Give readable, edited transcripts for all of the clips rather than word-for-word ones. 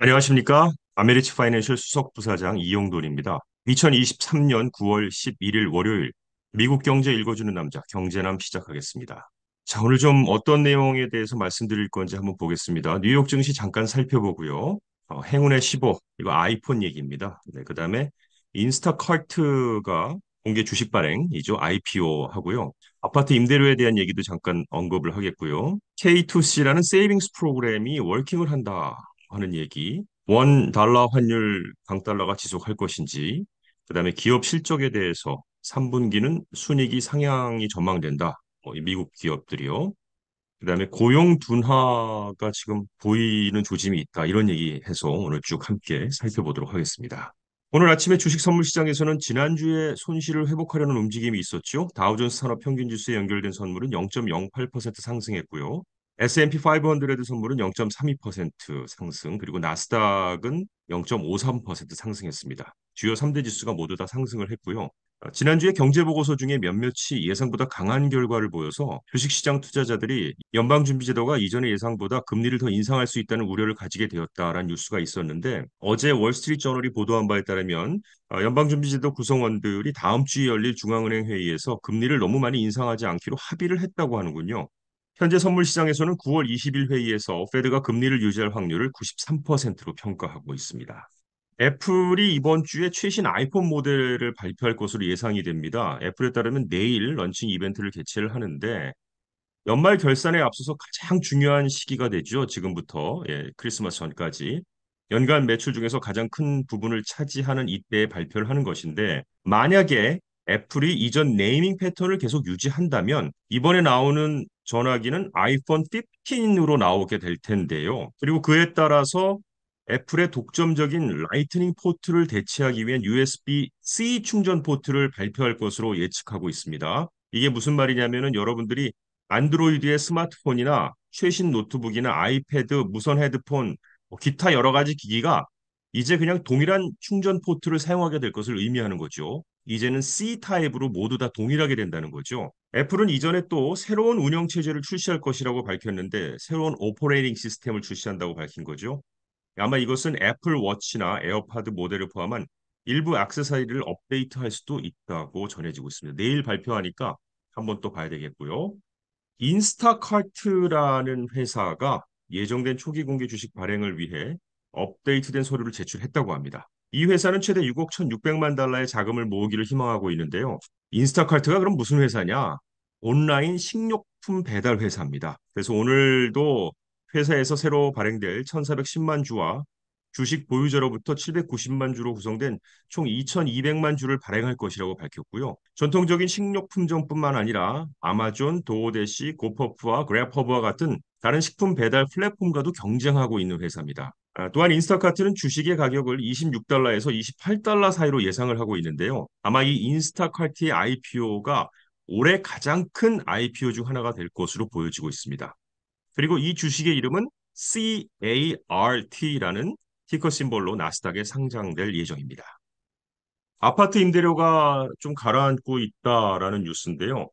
안녕하십니까? 아메리츠 파이낸셜 수석 부사장 이용돈입니다. 2023년 9월 11일 월요일 미국 경제 읽어주는 남자 경제남 시작하겠습니다. 자, 오늘 좀 어떤 내용에 대해서 말씀드릴 건지 한번 보겠습니다. 뉴욕 증시 잠깐 살펴보고요. 행운의 15, 이거 아이폰 얘기입니다. 네, 그다음에 인스타카트가 공개 주식 발행이죠. IPO 하고요. 아파트 임대료에 대한 얘기도 잠깐 언급을 하겠고요. K2C라는 세이빙스 프로그램이 워킹을 한다 하는 얘기, 원 달러 환율 강달러가 지속할 것인지, 그다음에 기업 실적에 대해서 3분기는 순이익이 상향이 전망된다. 이 미국 기업들이요. 그다음에 고용 둔화가 지금 보이는 조짐이 있다. 이런 얘기 해서 오늘 쭉 함께 살펴보도록 하겠습니다. 오늘 아침에 주식 선물 시장에서는 지난주에 손실을 회복하려는 움직임이 있었죠. 다우존스 산업 평균 지수에 연결된 선물은 0.08% 상승했고요. S&P 500 선물은 0.32% 상승, 그리고 나스닥은 0.53% 상승했습니다. 주요 3대 지수가 모두 다 상승을 했고요. 지난주에 경제보고서 중에 몇몇이 예상보다 강한 결과를 보여서 주식시장 투자자들이 연방준비제도가 이전의 예상보다 금리를 더 인상할 수 있다는 우려를 가지게 되었다라는 뉴스가 있었는데, 어제 월스트리트저널이 보도한 바에 따르면 연방준비제도 구성원들이 다음 주에 열릴 중앙은행 회의에서 금리를 너무 많이 인상하지 않기로 합의를 했다고 하는군요. 현재 선물 시장에서는 9월 20일 회의에서 페드가 금리를 유지할 확률을 93%로 평가하고 있습니다. 애플이 이번 주에 최신 아이폰 모델을 발표할 것으로 예상이 됩니다. 애플에 따르면 내일 런칭 이벤트를 개최를 하는데, 연말 결산에 앞서서 가장 중요한 시기가 되죠. 지금부터 크리스마스 전까지. 연간 매출 중에서 가장 큰 부분을 차지하는 이때에 발표를 하는 것인데, 만약에 애플이 이전 네이밍 패턴을 계속 유지한다면 이번에 나오는 전화기는 아이폰 15으로 나오게 될 텐데요. 그리고 그에 따라서 애플의 독점적인 라이트닝 포트를 대체하기 위한 USB-C 충전 포트를 발표할 것으로 예측하고 있습니다. 이게 무슨 말이냐면은 여러분들이 안드로이드의 스마트폰이나 최신 노트북이나 아이패드, 무선 헤드폰, 기타 여러 가지 기기가 이제 그냥 동일한 충전 포트를 사용하게 될 것을 의미하는 거죠. 이제는 C 타입으로 모두 다 동일하게 된다는 거죠. 애플은 이전에 또 새로운 운영 체제를 출시할 것이라고 밝혔는데, 새로운 오퍼레이팅 시스템을 출시한다고 밝힌 거죠. 아마 이것은 애플 워치나 에어팟 모델을 포함한 일부 액세서리를 업데이트할 수도 있다고 전해지고 있습니다. 내일 발표하니까 한번 또 봐야 되겠고요. 인스타카트라는 회사가 예정된 초기 공개 주식 발행을 위해 업데이트된 서류를 제출했다고 합니다. 이 회사는 최대 6억 1,600만 달러의 자금을 모으기를 희망하고 있는데요. 인스타카트가 그럼 무슨 회사냐? 온라인 식료품 배달 회사입니다. 그래서 오늘도 회사에서 새로 발행될 1,410만 주와 주식 보유자로부터 790만 주로 구성된 총 2,200만 주를 발행할 것이라고 밝혔고요. 전통적인 식료품점뿐만 아니라 아마존, 도어대시, 고퍼프와 그랩허브와 같은 다른 식품 배달 플랫폼과도 경쟁하고 있는 회사입니다. 또한 인스타카트는 주식의 가격을 26달러에서 28달러 사이로 예상을 하고 있는데요. 아마 이 인스타카트의 IPO가 올해 가장 큰 IPO 중 하나가 될 것으로 보여지고 있습니다. 그리고 이 주식의 이름은 CART라는 티커 심볼로 나스닥에 상장될 예정입니다. 아파트 임대료가 좀 가라앉고 있다라는 뉴스인데요.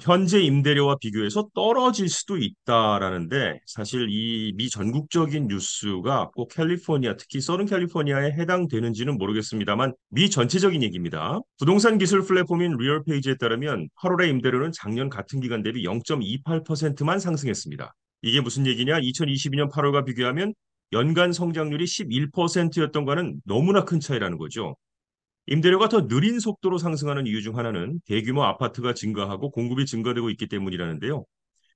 현재 임대료와 비교해서 떨어질 수도 있다라는데, 사실 이 미 전국적인 뉴스가 꼭 캘리포니아, 특히 서른 캘리포니아에 해당되는지는 모르겠습니다만 미 전체적인 얘기입니다. 부동산 기술 플랫폼인 리얼페이지에 따르면 8월의 임대료는 작년 같은 기간 대비 0.28%만 상승했습니다. 이게 무슨 얘기냐? 2022년 8월과 비교하면 연간 성장률이 11%였던 거는 너무나 큰 차이라는 거죠. 임대료가 더 느린 속도로 상승하는 이유 중 하나는 대규모 아파트가 증가하고 공급이 증가되고 있기 때문이라는데요.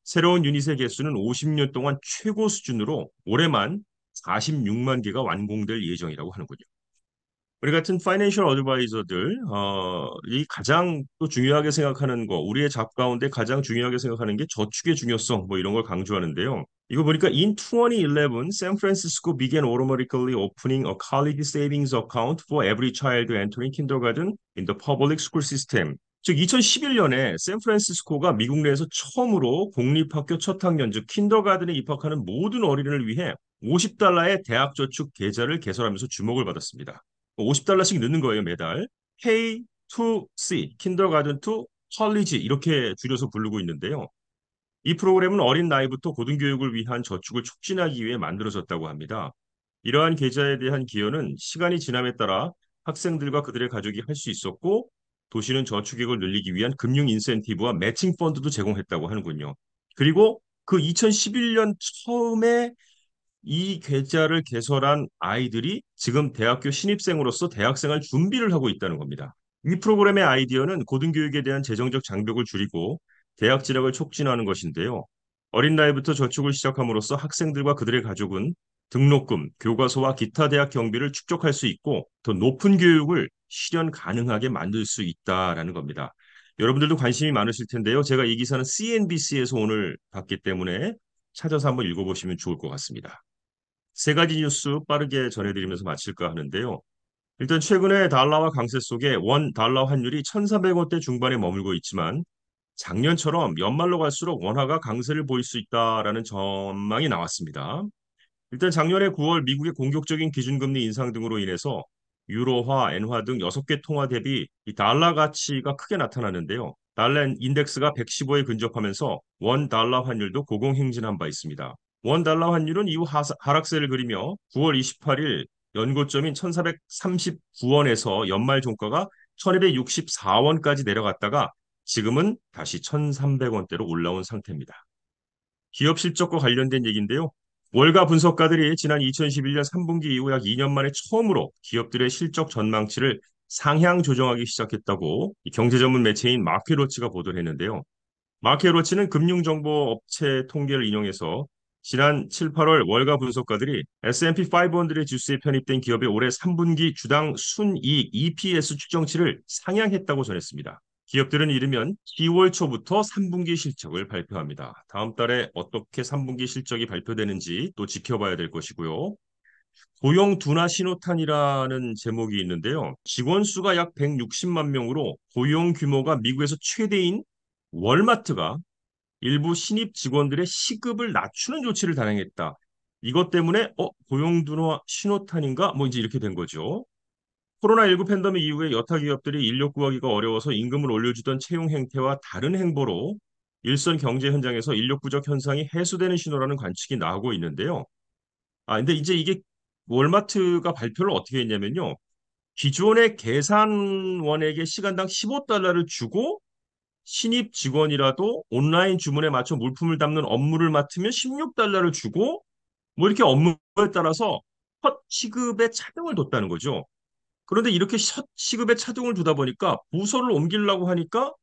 새로운 유닛의 개수는 50년 동안 최고 수준으로 올해만 46만 개가 완공될 예정이라고 하는군요. 우리 같은 파이낸셜 어드바이저들, 이 가장 또 중요하게 생각하는 거, 우리의 잡 가운데 가장 중요하게 생각하는 게 저축의 중요성, 뭐 이런 걸 강조하는데요. 이거 보니까 in 2011, San Francisco began automatically opening a college savings account for every child entering kindergarten in the public school system. 즉 2011년에 샌프란시스코가 미국 내에서 처음으로 공립학교 첫 학년, 즉 킨더가든에 입학하는 모든 어린이를 위해 50달러의 대학 저축 계좌를 개설하면서 주목을 받았습니다. 50달러씩 넣는 거예요, 매달. K to C, kindergarten to college 이렇게 줄여서 부르고 있는데요. 이 프로그램은 어린 나이부터 고등교육을 위한 저축을 촉진하기 위해 만들어졌다고 합니다. 이러한 계좌에 대한 기여는 시간이 지남에 따라 학생들과 그들의 가족이 할 수 있었고 도시는 저축액을 늘리기 위한 금융 인센티브와 매칭 펀드도 제공했다고 하는군요. 그리고 그 2011년 처음에 이 계좌를 개설한 아이들이 지금 대학교 신입생으로서 대학생활 준비를 하고 있다는 겁니다. 이 프로그램의 아이디어는 고등교육에 대한 재정적 장벽을 줄이고 대학 진학을 촉진하는 것인데요. 어린 나이부터 저축을 시작함으로써 학생들과 그들의 가족은 등록금, 교과서와 기타 대학 경비를 축적할 수 있고 더 높은 교육을 실현 가능하게 만들 수 있다라는 겁니다. 여러분들도 관심이 많으실 텐데요. 제가 이 기사는 CNBC에서 오늘 봤기 때문에 찾아서 한번 읽어보시면 좋을 것 같습니다. 세 가지 뉴스 빠르게 전해드리면서 마칠까 하는데요. 일단 최근에 달러와 강세 속에 원 달러 환율이 1,400원대 중반에 머물고 있지만 작년처럼 연말로 갈수록 원화가 강세를 보일 수 있다라는 전망이 나왔습니다. 일단 작년에 9월 미국의 공격적인 기준금리 인상 등으로 인해서 유로화, 엔화 등 6개 통화 대비 이 달러 가치가 크게 나타났는데요. 달러 인덱스가 115에 근접하면서 원 달러 환율도 고공행진한 바 있습니다. 원 달러 환율은 이후 하락세를 그리며 9월 28일 연고점인 1,439원에서 연말 종가가 1,264원까지 내려갔다가 지금은 다시 1,300원대로 올라온 상태입니다. 기업 실적과 관련된 얘기인데요. 월가 분석가들이 지난 2011년 3분기 이후 약 2년 만에 처음으로 기업들의 실적 전망치를 상향 조정하기 시작했다고 경제 전문 매체인 마켓워치가 보도를 했는데요. 마켓워치는 금융정보업체 통계를 인용해서 지난 7, 8월 월가 분석가들이 S&P 500 지수에 편입된 기업의 올해 3분기 주당 순이익 EPS 추정치를 상향했다고 전했습니다. 기업들은 이르면 10월 초부터 3분기 실적을 발표합니다. 다음 달에 어떻게 3분기 실적이 발표되는지 또 지켜봐야 될 것이고요. 고용 둔화 신호탄이라는 제목이 있는데요. 직원 수가 약 160만 명으로 고용 규모가 미국에서 최대인 월마트가 일부 신입 직원들의 시급을 낮추는 조치를 단행했다. 이것 때문에 고용 둔화 신호탄인가? 뭐 이제 이렇게 된 거죠. 코로나19 팬데믹 이후에 여타 기업들이 인력 구하기가 어려워서 임금을 올려주던 채용 행태와 다른 행보로 일선 경제 현장에서 인력 부족 현상이 해소되는 신호라는 관측이 나오고 있는데요. 근데 이제 이게 월마트가 발표를 어떻게 했냐면요. 기존의 계산원에게 시간당 15달러를 주고 신입 직원이라도 온라인 주문에 맞춰 물품을 담는 업무를 맡으면 16달러를 주고 뭐 이렇게 업무에 따라서 첫 시급에 차등을 뒀다는 거죠. 그런데 이렇게 첫 시급에 차등을 두다 보니까 부서를 옮기려고 하니까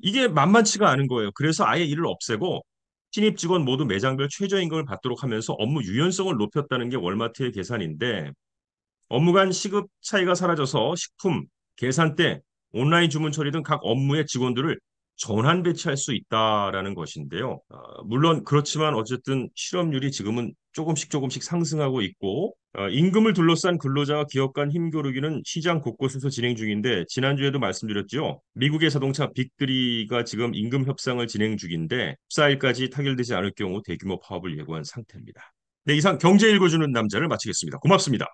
이게 만만치가 않은 거예요. 그래서 아예 이를 없애고 신입 직원 모두 매장별 최저임금을 받도록 하면서 업무 유연성을 높였다는 게 월마트의 계산인데 업무 간 시급 차이가 사라져서 식품, 계산대, 온라인 주문 처리 등 각 업무의 직원들을 전환 배치할 수 있다라는 것인데요. 물론 그렇지만 어쨌든 실업률이 지금은 조금씩 상승하고 있고 임금을 둘러싼 근로자와 기업 간 힘겨루기는 시장 곳곳에서 진행 중인데 지난주에도 말씀드렸죠. 미국의 자동차 빅3가 지금 임금 협상을 진행 중인데 14일까지 타결되지 않을 경우 대규모 파업을 예고한 상태입니다. 네, 이상 경제 읽어주는 남자를 마치겠습니다. 고맙습니다.